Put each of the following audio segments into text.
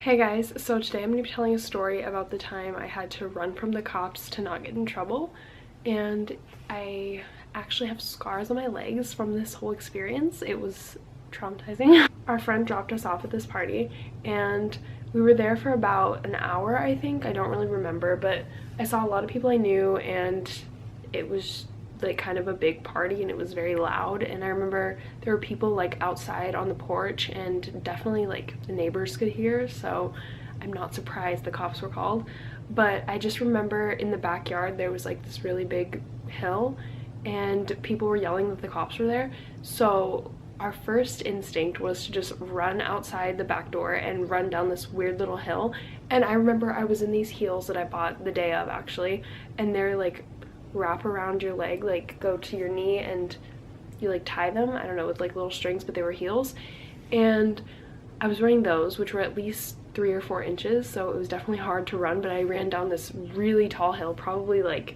Hey guys, so today I'm going to be telling a story about the time I had to run from the cops to not get in trouble, and I actually have scars on my legs from this whole experience. It was traumatizing. Our friend dropped us off at this party and we were there for about an hour, I think. I don't really remember, but I saw a lot of people I knew and it was like kind of a big party and it was very loud, and I remember there were people like outside on the porch and definitely like the neighbors could hear, so I'm not surprised the cops were called. But I just remember in the backyard there was like this really big hill and people were yelling that the cops were there, so our first instinct was to just run outside the back door and run down this weird little hill. And I remember I was in these heels that I bought the day of actually, and they're like wrap around your leg, like go to your knee, and you like tie them, I don't know, with like little strings, but they were heels. And I was wearing those, which were at least 3 or 4 inches, so it was definitely hard to run. But I ran down this really tall hill, probably like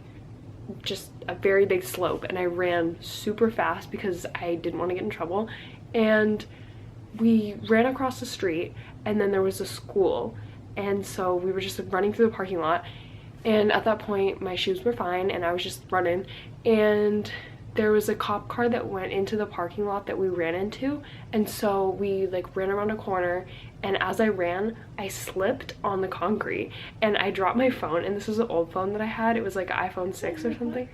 just a very big slope, and I ran super fast because I didn't want to get in trouble. And we ran across the street and then there was a school, and so we were just running through the parking lot. And at that point my shoes were fine and I was just running, and there was a cop car that went into the parking lot that we ran into, and so we like ran around a corner, and as I ran I slipped on the concrete and I dropped my phone. And this was an old phone that I had, it was like an iPhone 6 or something,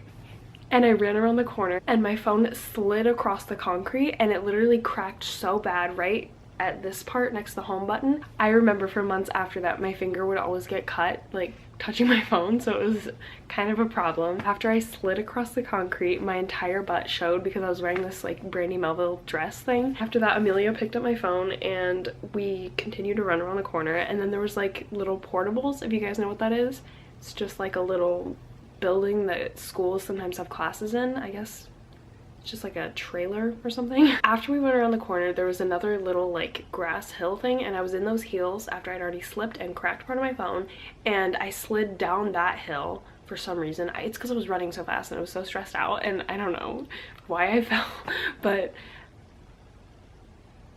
and I ran around the corner and my phone slid across the concrete and it literally cracked so bad right at this part next to the home button. I remember for months after that my finger would always get cut like touching my phone, so it was kind of a problem. After I slid across the concrete, my entire butt showed because I was wearing this like Brandy Melville dress thing. After that, Amelia picked up my phone and we continued to run around the corner, and then there was like little portables, if you guys know what that is. It's just like a little building that schools sometimes have classes in, I guess. Just like a trailer or something. After we went around the corner there was another little like grass hill thing, and I was in those heels after I'd already slipped and cracked part of my phone, and I slid down that hill for some reason. It's because I was running so fast and I was so stressed out, and I don't know why I fell, but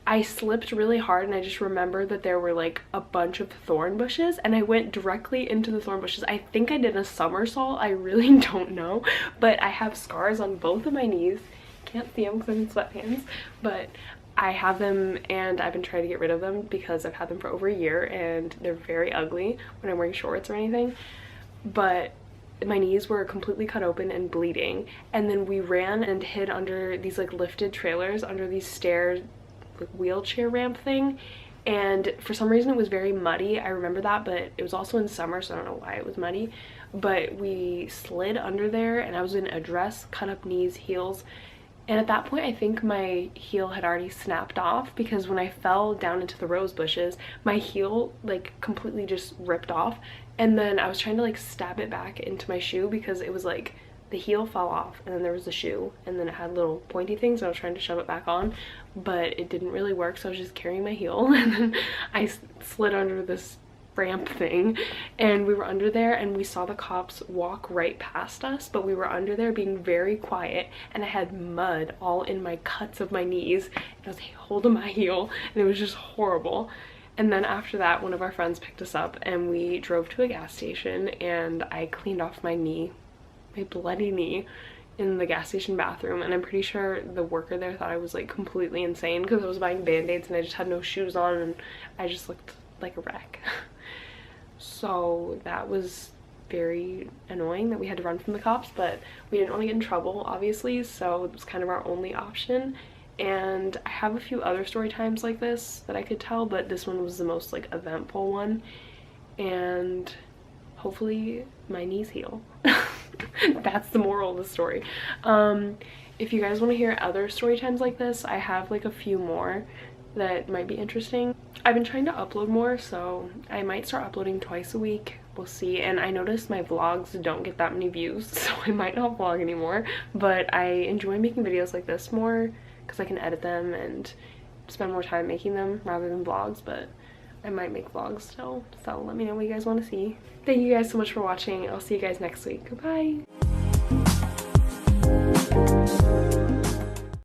I slipped really hard. And I just remember that there were like a bunch of thorn bushes and I went directly into the thorn bushes. I think I did a somersault, I really don't know, but I have scars on both of my knees. Can't see them because I'm in sweatpants, but I have them and I've been trying to get rid of them because I've had them for over a year and they're very ugly when I'm wearing shorts or anything. But my knees were completely cut open and bleeding, and then we ran and hid under these like lifted trailers under these stairs, like wheelchair ramp thing, and for some reason it was very muddy. I remember that, but it was also in summer, so I don't know why it was muddy. But we slid under there and I was in a dress, cut up knees, heels, and at that point I think my heel had already snapped off, because when I fell down into the rose bushes my heel like completely just ripped off, and then I was trying to like stab it back into my shoe because it was like the heel fell off and then there was the shoe and then it had little pointy things. I was trying to shove it back on, but it didn't really work, so I was just carrying my heel and then I slid under this ramp thing, and we were under there and we saw the cops walk right past us, but we were under there being very quiet, and I had mud all in my cuts of my knees and I was holding my heel and it was just horrible. And then after that one of our friends picked us up and we drove to a gas station, and I cleaned off my knee, my bloody knee, in the gas station bathroom, and I'm pretty sure the worker there thought I was like completely insane because I was buying band-aids and I just had no shoes on and I just looked like a wreck. So that was very annoying that we had to run from the cops, but we didn't want to get in trouble obviously, so it was kind of our only option. And I have a few other story times like this that I could tell, but this one was the most like eventful one, and hopefully my knees heal. That's the moral of the story. If you guys want to hear other story times like this, I have like a few more that might be interesting. I've been trying to upload more, so I might start uploading twice a week. We'll see. And I noticed my vlogs don't get that many views, so I might not vlog anymore, but I enjoy making videos like this more because I can edit them and spend more time making them rather than vlogs. But I might make vlogs still, so let me know what you guys want to see. Thank you guys so much for watching. I'll see you guys next week. Goodbye.